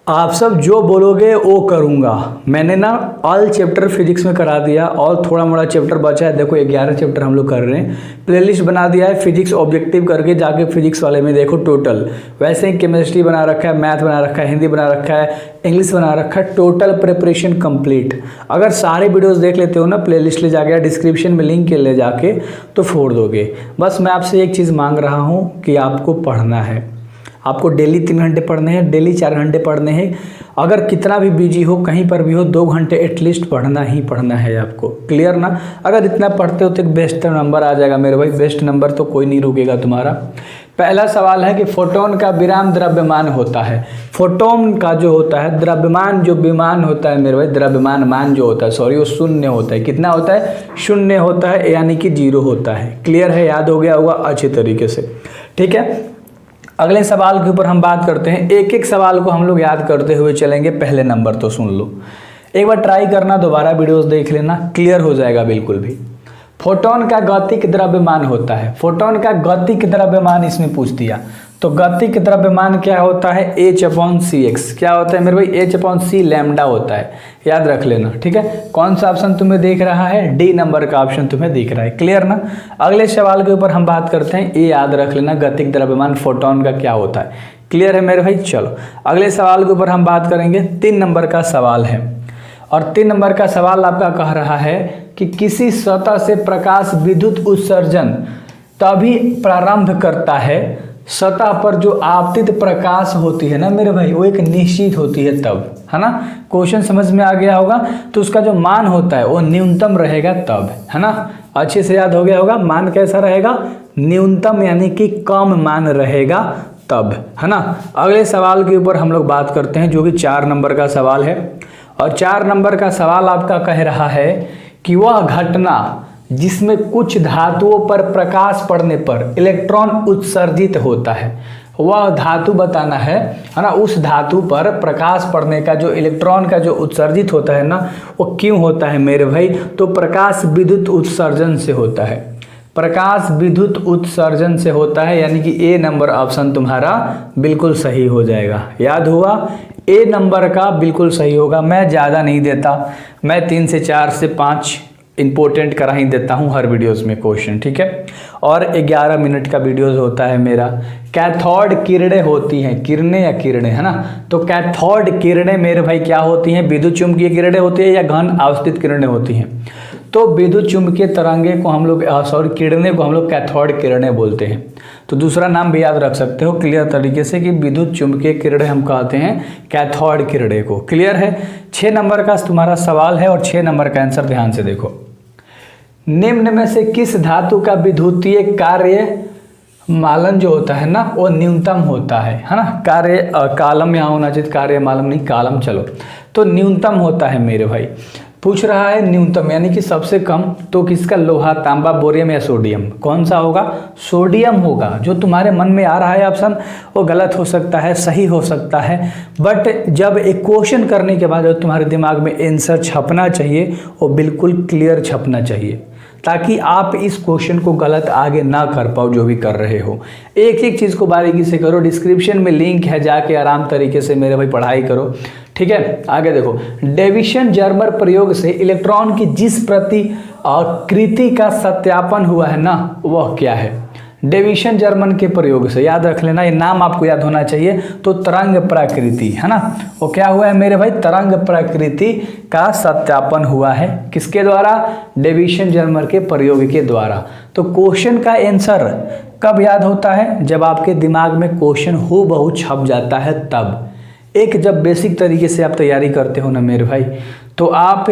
आप सब जो बोलोगे वो करूँगा। मैंने ना ऑल चैप्टर फिजिक्स में करा दिया और थोड़ा मोड़ा चैप्टर बचा है। देखो 11 चैप्टर हम लोग कर रहे हैं। प्लेलिस्ट बना दिया है फिजिक्स ऑब्जेक्टिव करके, जाके फिजिक्स वाले में देखो टोटल। वैसे ही केमिस्ट्री बना रखा है, मैथ बना रखा है, हिंदी बना रखा है, इंग्लिश बना रखा है। Total preparation complete. अगर सारे वीडियोज़ देख लेते हो ना, प्लेलिस्ट ले जाके डिस्क्रिप्शन में लिंक ले जाके तो फोड़ दोगे। बस मैं आपसे एक चीज़ मांग रहा हूँ कि आपको पढ़ना है। आपको डेली 3 घंटे पढ़ने हैं, डेली 4 घंटे पढ़ने हैं। अगर कितना भी बिजी हो, कहीं पर भी हो, 2 घंटे एटलीस्ट पढ़ना ही पढ़ना है आपको। क्लियर ना? अगर इतना पढ़ते हो तो एक बेस्ट नंबर आ जाएगा मेरे भाई। बेस्ट नंबर तो कोई नहीं रुकेगा तुम्हारा। पहला सवाल है कि फोटोन का विराम द्रव्यमान होता है। फोटोन का जो होता है द्रव्यमान, जो विमान होता है मेरे भाई, द्रव्यमान मान जो होता है, सॉरी, वो शून्य होता है। कितना होता है? शून्य होता है, यानी कि 0 होता है। क्लियर है? याद हो गया होगा अच्छे तरीके से। ठीक है, अगले सवाल के ऊपर हम बात करते हैं। एक एक सवाल को हम लोग याद करते हुए चलेंगे। पहले नंबर तो सुन लो, एक बार ट्राई करना, दोबारा वीडियोस देख लेना, क्लियर हो जाएगा बिल्कुल भी। फोटोन का गतिक द्रव्यमान होता है। फोटोन का गतिक द्रव्यमान इसमें पूछ दिया, तो गतिक द्रव्यमान क्या होता है? h/cx। क्या होता है मेरे भाई? h/c लैम्डा होता है। याद रख लेना, ठीक है। कौन सा ऑप्शन तुम्हें देख रहा है? डी नंबर का ऑप्शन तुम्हें दिख रहा है। क्लियर ना? अगले सवाल के ऊपर हम बात करते हैं। ये याद रख लेना, गतिक द्रव्यमान फोटोन का क्या होता है। क्लियर है मेरे भाई? चलो अगले सवाल के ऊपर हम बात करेंगे। 3 नंबर का सवाल है, और 3 नंबर का सवाल आपका कह रहा है कि किसी सतह से प्रकाश विद्युत उत्सर्जन तभी प्रारंभ करता है, सतह पर जो आपतित प्रकाश होती है ना मेरे भाई, वो एक निश्चित होती है तब, है ना। क्वेश्चन समझ में आ गया होगा। तो उसका जो मान होता है वो न्यूनतम रहेगा तब, है ना। अच्छे से याद हो गया होगा। मान कैसा रहेगा? न्यूनतम, यानी कि कम मान रहेगा तब, है ना। अगले सवाल के ऊपर हम लोग बात करते हैं, जो कि 4 नंबर का सवाल है। और 4 नंबर का सवाल आपका कह रहा है कि वह घटना जिसमें कुछ धातुओं पर प्रकाश पड़ने पर इलेक्ट्रॉन उत्सर्जित होता है, वह धातु बताना है ना। उस धातु पर प्रकाश पड़ने का जो इलेक्ट्रॉन का जो उत्सर्जित होता है ना, वो क्यों होता है मेरे भाई? तो प्रकाश विद्युत उत्सर्जन से होता है। प्रकाश विद्युत उत्सर्जन से होता है, यानी कि ए नंबर ऑप्शन तुम्हारा बिल्कुल सही हो जाएगा। याद हुआ? ए नंबर का बिल्कुल सही होगा। मैं ज़्यादा नहीं देता, मैं 3 से 4 से 5 इंपॉर्टेंट करा ही देता हूँ हर वीडियोस में क्वेश्चन, ठीक है। और 11 मिनट का वीडियोस होता है मेरा। कैथोड किरणें होती हैं, किरणें या किरणें, है ना। तो कैथोड किरणें मेरे भाई क्या होती हैं? विद्युत चुम्बकीय किरणें होती है या घन आवर्तित किरणें होती हैं? तो विद्युत चुम्बकीय तरंगे को हम लोग किरणें को हम लोग कैथोड किरणें बोलते हैं। तो दूसरा नाम भी याद रख सकते हो क्लियर तरीके से कि विद्युत चुम्बकीय किरणें हम कहते हैं कैथोड किरणें को। क्लियर है? 6 नंबर का तुम्हारा सवाल है और 6 नंबर का आंसर ध्यान से देखो। निम्न में से किस धातु का विद्युतीय कार्य मालन जो होता है ना, वो न्यूनतम होता है ना। कार्य कालम यहाँ होना चाहिए, कार्य मालम नहीं, कालम। चलो, तो न्यूनतम होता है मेरे भाई। पूछ रहा है न्यूनतम, यानी कि सबसे कम। तो किसका? लोहा, तांबा, बोरियम या सोडियम? कौन सा होगा? सोडियम होगा। जो तुम्हारे मन में आ रहा है ऑप्शन, वो गलत हो सकता है, सही हो सकता है, बट जब एक क्वेश्चन करने के बाद जो तुम्हारे दिमाग में आंसर छपना चाहिए, वो बिल्कुल क्लियर छपना चाहिए, ताकि आप इस क्वेश्चन को गलत आगे ना कर पाओ जो भी कर रहे हो। एक एक चीज़ को बारीकी से करो। डिस्क्रिप्शन में लिंक है, जाके आराम तरीके से मेरे भाई पढ़ाई करो, ठीक है। आगे देखो, डेविसन जर्मर प्रयोग से इलेक्ट्रॉन की जिस प्रतिकृति का सत्यापन हुआ है ना, वह क्या है? डेविसन जर्मन के प्रयोग से, याद रख लेना, ये नाम आपको याद होना चाहिए। तो तरंग प्रकृति, है ना। वो क्या हुआ है मेरे भाई? तरंग प्रकृति का सत्यापन हुआ है। किसके द्वारा? डेविसन जर्मर के प्रयोग के द्वारा। तो क्वेश्चन का आंसर कब याद होता है? जब आपके दिमाग में क्वेश्चन हूबहू छप जाता है तब। एक जब बेसिक तरीके से आप तैयारी करते हो ना मेरे भाई, तो आप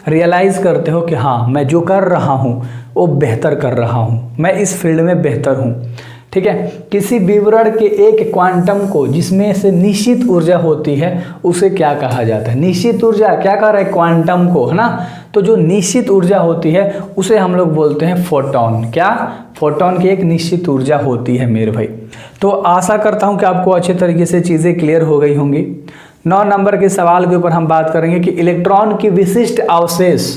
रियलाइज़ करते हो कि हाँ, मैं जो कर रहा हूँ वो बेहतर कर रहा हूँ, मैं इस फील्ड में बेहतर हूँ, ठीक है। किसी विवरण के एक क्वांटम को जिसमें से निश्चित ऊर्जा होती है, उसे क्या कहा जाता है? निश्चित ऊर्जा। क्या कह रहा है? क्वांटम को, है ना। तो जो निश्चित ऊर्जा होती है उसे हम लोग बोलते हैं फोटोन। क्या? फोटोन की एक निश्चित ऊर्जा होती है मेरे भाई। तो आशा करता हूँ कि आपको अच्छे तरीके से चीज़ें क्लियर हो गई होंगी। 9 नंबर के सवाल के ऊपर हम बात करेंगे कि इलेक्ट्रॉन की विशिष्ट अवशेष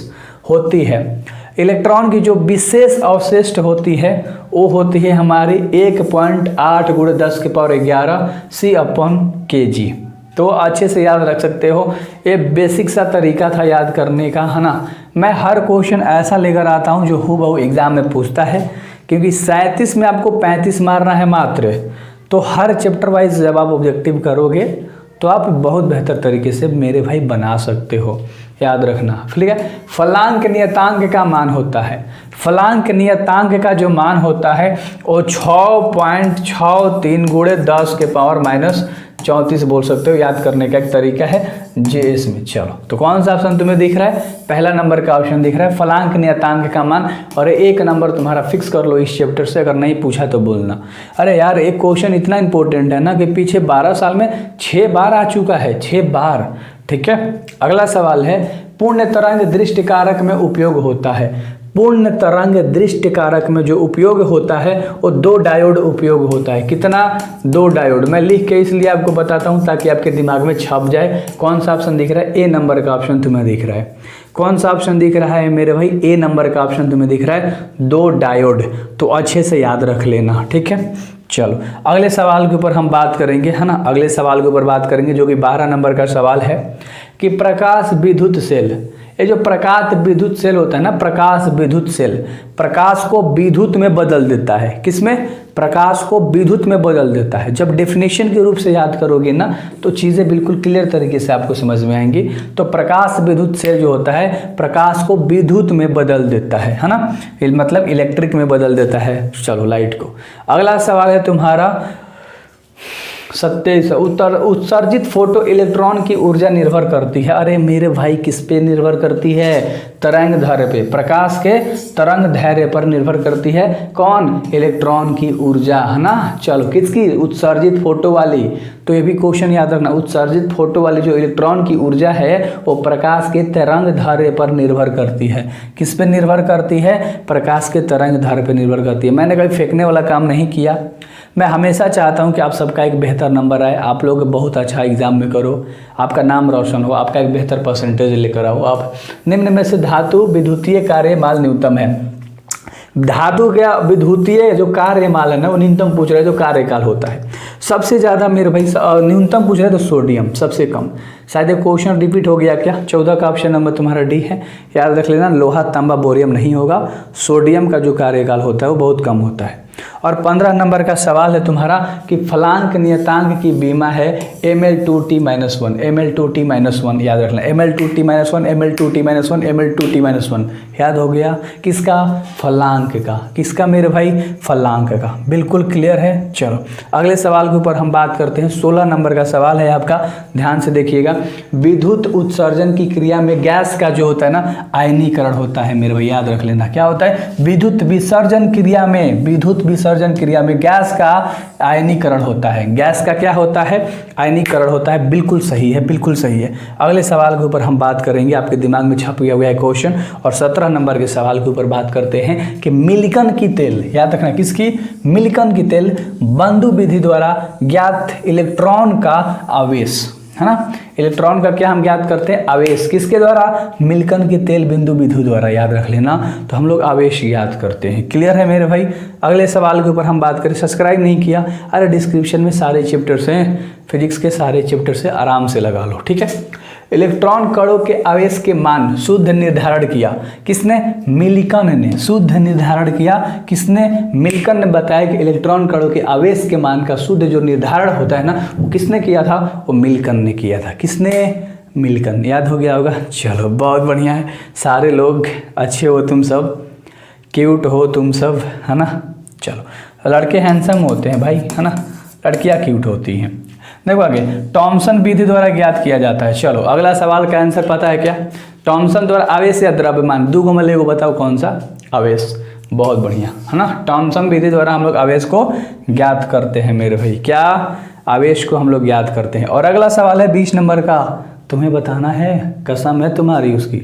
होती है। इलेक्ट्रॉन की जो विशेष अवशिष्ट होती है वो होती है हमारी 1.8 × 10⁻11 C/kg। तो अच्छे से याद रख सकते हो। ये बेसिक सा तरीका था याद करने का, है ना। मैं हर क्वेश्चन ऐसा लेकर आता हूँ जो हूबहू एग्जाम में पूछता है, क्योंकि 37 में आपको 35 मारना है मात्र। तो हर चैप्टर वाइज जब आप ऑब्जेक्टिव करोगे तो आप बहुत बेहतर तरीके से मेरे भाई बना सकते हो, याद रखना, ठीक है। फलांक नियतांक का मान होता है, फलांक नियतांक का जो मान होता है वो 6.63 गुणे 10 के पावर माइनस 34 बोल सकते हो। याद करने का एक तरीका है जेएस में। चलो, तो कौन सा ऑप्शन तुम्हें दिख रहा है? पहला नंबर का ऑप्शन दिख रहा है, फलांक नियतांक का मान। और एक नंबर तुम्हारा फिक्स कर लो इस चैप्टर से, अगर नहीं पूछा तो बोलना। अरे यार, एक क्वेश्चन इतना इंपॉर्टेंट है ना कि पीछे 12 साल में 6 बार आ चुका है, 6 बार, ठीक है। अगला सवाल है, पूर्ण तरंग दृष्टि कारक में उपयोग होता है। पूर्ण तरंग दृष्टि कारक में जो उपयोग होता है वो 2 डायोड उपयोग होता है। कितना? 2 डायोड। मैं लिख के इसलिए आपको बताता हूँ ताकि आपके दिमाग में छप जाए। कौन सा ऑप्शन दिख रहा है? ए नंबर का ऑप्शन तुम्हें दिख रहा है। कौन सा ऑप्शन दिख रहा है मेरे भाई? ए नंबर का ऑप्शन तुम्हें दिख रहा है, 2 डायोड। तो अच्छे से याद रख लेना, ठीक है। चलो, अगले सवाल के ऊपर हम बात करेंगे, है ना। अगले सवाल के ऊपर बात करेंगे जो कि 12 नंबर का सवाल है कि प्रकाश विद्युत सेल, ये जो प्रकाश विद्युत सेल होता है ना, प्रकाश विद्युत सेल प्रकाश को विद्युत में बदल देता है। किसमें? प्रकाश को विद्युत में बदल देता है। जब डेफिनेशन के रूप से याद करोगे ना तो चीज़ें बिल्कुल क्लियर तरीके से आपको समझ में आएंगी। तो प्रकाश विद्युत सेल जो होता है प्रकाश को विद्युत में बदल देता है ना, मतलब इलेक्ट्रिक में बदल देता है, चलो लाइट को। अगला सवाल है तुम्हारा 27, उत्सर्जित फोटो इलेक्ट्रॉन की ऊर्जा निर्भर करती है। अरे मेरे भाई, किस पे निर्भर करती है? तरंग दैर्ध्य पे, प्रकाश के तरंग दैर्ध्य पर निर्भर करती है। कौन? इलेक्ट्रॉन की ऊर्जा, है ना। चलो, किसकी? उत्सर्जित फोटो वाली। तो ये भी क्वेश्चन याद रखना, उत्सर्जित फोटो वाली जो इलेक्ट्रॉन की ऊर्जा है वो प्रकाश के तरंग दैर्ध्य पर निर्भर करती है। किस पे निर्भर करती है? प्रकाश के तरंग दैर्ध्य पर निर्भर करती है। मैंने कभी फेंकने वाला काम नहीं किया। मैं हमेशा चाहता हूं कि आप सबका एक बेहतर नंबर आए, आप लोग बहुत अच्छा एग्जाम में करो, आपका नाम रोशन हो, आपका एक बेहतर परसेंटेज लेकर आओ। आप निम्न में से धातु विद्युतीय कार्यमाल न्यूनतम है। धातु का विद्युतीय जो कार्यमाल है ना वो न्यूनतम पूछ रहे हैं, जो कार्यकाल होता है। सबसे ज़्यादा मेरे भाई न्यूनतम पूछ रहे हैं तो सोडियम सबसे कम। शायद ये क्वेश्चन रिपीट हो गया क्या? 14 का ऑप्शन नंबर तुम्हारा डी है, याद रख लेना। लोहा, तांबा, बोरियम नहीं होगा। सोडियम का जो कार्यकाल होता है वो बहुत कम होता है। और 15 नंबर का सवाल है तुम्हारा कि फलांक नियतांक की बीमा है ml2t-1, ml2t-1, याद रखना, ml2t-1, ml2t-1, ml2t-1, याद हो गया। किसका? फलांक का। किसका मेरे भाई? फलांक का। बिल्कुल क्लियर है। चलो, अगले सवाल के ऊपर हम बात करते हैं। 16 नंबर का सवाल है आपका, ध्यान से देखिएगा। विद्युत उत्सर्जन की क्रिया में गैस का जो होता है ना आयनीकरण होता है मेरे भाई, याद रख लेना। क्या होता है? विद्युत विसर्जन क्रिया में, विद्युत विसर्जन क्रिया में गैस का आयनीकरण होता है। गैस का क्या होता है? आयनीकरण होता है। बिल्कुल सही है, बिल्कुल सही है। अगले सवाल के ऊपर हम बात करेंगे, आपके दिमाग में छप गया हुआ है क्वेश्चन। और 17 नंबर के सवाल के ऊपर बात करते हैं कि मिल्कन की तेल, याद रखना, किसकी? मिल्कन की तेल बंधु विधि द्वारा ज्ञात इलेक्ट्रॉन का आवेश, है ना। इलेक्ट्रॉन का क्या हम ज्ञात करते हैं? आवेश। किसके द्वारा? मिल्कन की तेल बिंदु विधि द्वारा, याद रख लेना। तो हम लोग आवेश ज्ञात करते हैं। क्लियर है मेरे भाई। अगले सवाल के ऊपर हम बात करें। सब्सक्राइब नहीं किया? अरे डिस्क्रिप्शन में सारे चैप्टर्स हैं, फिजिक्स के सारे चैप्टर से आराम से लगा लो, ठीक है। इलेक्ट्रॉन कणों के आवेश के मान शुद्ध निर्धारण किया किसने? मिल्कन ने। शुद्ध निर्धारण किया किसने? मिल्कन ने बताया कि इलेक्ट्रॉन कणों के आवेश के मान का शुद्ध जो निर्धारण होता है ना वो किसने किया था? वो मिल्कन ने किया था। किसने? मिल्कन। याद हो गया होगा। चलो, बहुत बढ़िया है। सारे लोग अच्छे हो, तुम सब क्यूट हो, तुम सब, है ना। चलो, लड़के हैंडसम होते हैं भाई, है ना, लड़कियाँ क्यूट होती हैं। देखो आगे, टॉमसन विधि द्वारा ज्ञात किया जाता है। चलो, अगला सवाल का आंसर पता है क्या? टॉमसन द्वारा आवेश या द्रव्यमान, दो को मिले को बताओ कौन सा? आवेश। बहुत बढ़िया, है ना। टॉमसन विधि द्वारा हम लोग आवेश को ज्ञात करते हैं मेरे भाई। क्या? आवेश को हम लोग ज्ञात करते हैं। और अगला सवाल है 20 नंबर का, तुम्हें बताना है, कसम है तुम्हारी उसकी,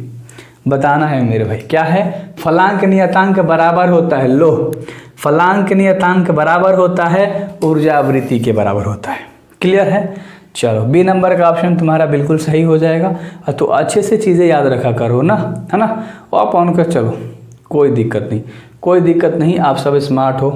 बताना है मेरे भाई। क्या है? फलांक नियतांक बराबर होता है, लो, फलांक नियतांक बराबर होता है ऊर्जा आवृत्ति के बराबर होता है। क्लियर है। चलो, बी नंबर का ऑप्शन तुम्हारा बिल्कुल सही हो जाएगा। तो अच्छे से चीज़ें याद रखा करो ना, है ना। आप ऑन कर, चलो कोई दिक्कत नहीं, कोई दिक्कत नहीं, आप सब स्मार्ट हो,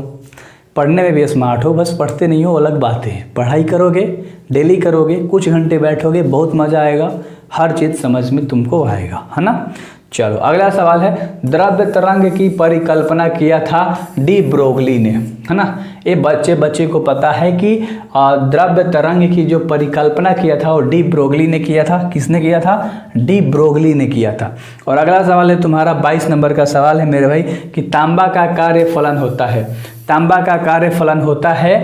पढ़ने में भी स्मार्ट हो, बस पढ़ते नहीं हो अलग बात है। पढ़ाई करोगे, डेली करोगे, कुछ घंटे बैठोगे, बहुत मज़ा आएगा, हर चीज़ समझ में तुमको आएगा, है ना। चलो अगला सवाल है, द्रव्य तरंग की परिकल्पना किया था डी ब्रोगली ने, है ना। ये बच्चे को पता है कि द्रव्य तरंग की जो परिकल्पना किया था वो डी ब्रोगली ने किया था। किसने किया था? डी ब्रोगली ने किया था। और अगला सवाल है तुम्हारा 22 नंबर का सवाल है मेरे भाई कि तांबा का कार्य फलन होता है। तांबा का कार्य फलन होता है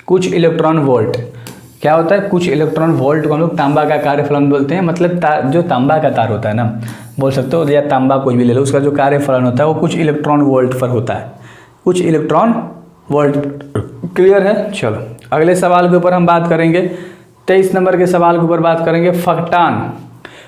कुछ इलेक्ट्रॉन वोल्ट। क्या होता है? कुछ इलेक्ट्रॉन वोल्ट को हम लोग तांबा का कार्यफलन बोलते हैं। मतलब जो तांबा का तार होता है ना, बोल सकते हो, या तांबा कोई भी ले लो, उसका जो कार्यफलन होता है वो कुछ इलेक्ट्रॉन वोल्ट पर होता है, कुछ इलेक्ट्रॉन वोल्ट। क्लियर है? चलो अगले सवाल के ऊपर हम बात करेंगे। 23 नंबर के सवाल के ऊपर बात करेंगे।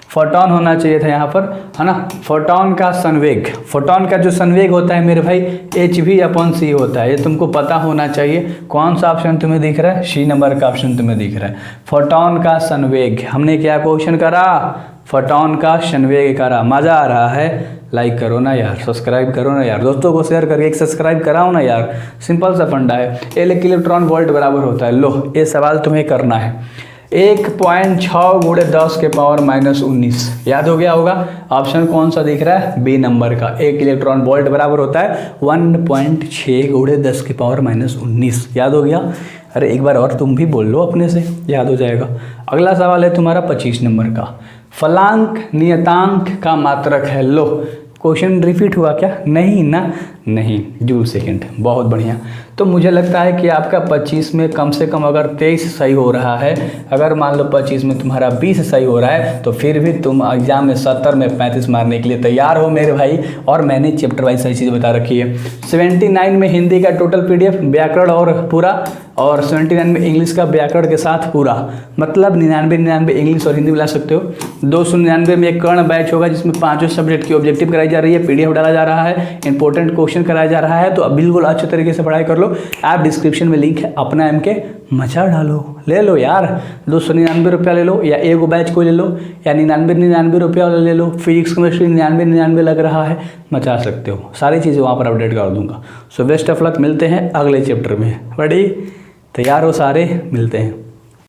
फोटॉन होना चाहिए था यहाँ पर, है ना। फोटॉन का संवेग, फोटॉन का जो संवेग होता है मेरे भाई hv/c होता है। ये तुमको पता होना चाहिए। कौन सा ऑप्शन तुम्हें दिख रहा है? सी नंबर का ऑप्शन तुम्हें दिख रहा है। फोटॉन का संवेग, हमने क्या क्वेश्चन करा? फोटॉन का संवेग करा। मज़ा आ रहा है? लाइक करो ना यार, सब्सक्राइब करो ना यार, दोस्तों को शेयर करके एक सब्सक्राइब कराओ ना यार। सिंपल सा फंडा है। एक इलेक्ट्रॉन वोल्ट बराबर होता है। लो ये सवाल तुम्हें करना है। 1.6 × 10⁻19 याद हो गया होगा। ऑप्शन कौन सा दिख रहा है? बी नंबर का। 1 इलेक्ट्रॉन वोल्ट बराबर होता है 1.6 × 10⁻19। याद हो गया? अरे एक बार और तुम भी बोल लो अपने से, याद हो जाएगा। अगला सवाल है तुम्हारा 25 नंबर का। फलांक नियतांक का मात्रक है। लो क्वेश्चन रिपीट हुआ क्या? नहीं ना, नहीं। जूल सेकंड, बहुत बढ़िया। तो मुझे लगता है कि आपका 25 में कम से कम अगर 23 सही हो रहा है, अगर मान लो 25 में तुम्हारा 20 सही हो रहा है, तो फिर भी तुम एग्जाम में 70 में 35 मारने के लिए तैयार हो मेरे भाई। और मैंने चैप्टर वाइज सही चीज़ बता रखी है। 79 में हिंदी का टोटल PDF व्याकरण और पूरा, और 79 में इंग्लिश का व्याकरण के साथ पूरा। मतलब 99 इंग्लिश और हिंदी मिला सकते हो। 299 में एक कर्ण बैच होगा जिसमें 5 सब्जेक्ट की ऑब्जेक्टिव कराई जा रही है, PDF डाला जा रहा है, इंपॉर्टेंट क्वेश्चन कराया जा रहा है। तो अब बिल्कुल अच्छे तरीके से पढ़ाई कर लो। ऐप डिस्क्रिप्शन में लिंक है, अपना MK मचा डालो, ले लो यार। 299 रुपया ले लो, या एगो बैच को ले लो, या 99 रुपया वाला ले लो। फिजिक्स केमिस्ट्री 99 लग रहा है, मचा सकते हो। सारी चीज़ें वहाँ पर अपडेट कर दूंगा। सो बेस्ट ऑफ लक, मिलते हैं अगले चैप्टर में। रेडी? तैयार हो सारे? मिलते हैं।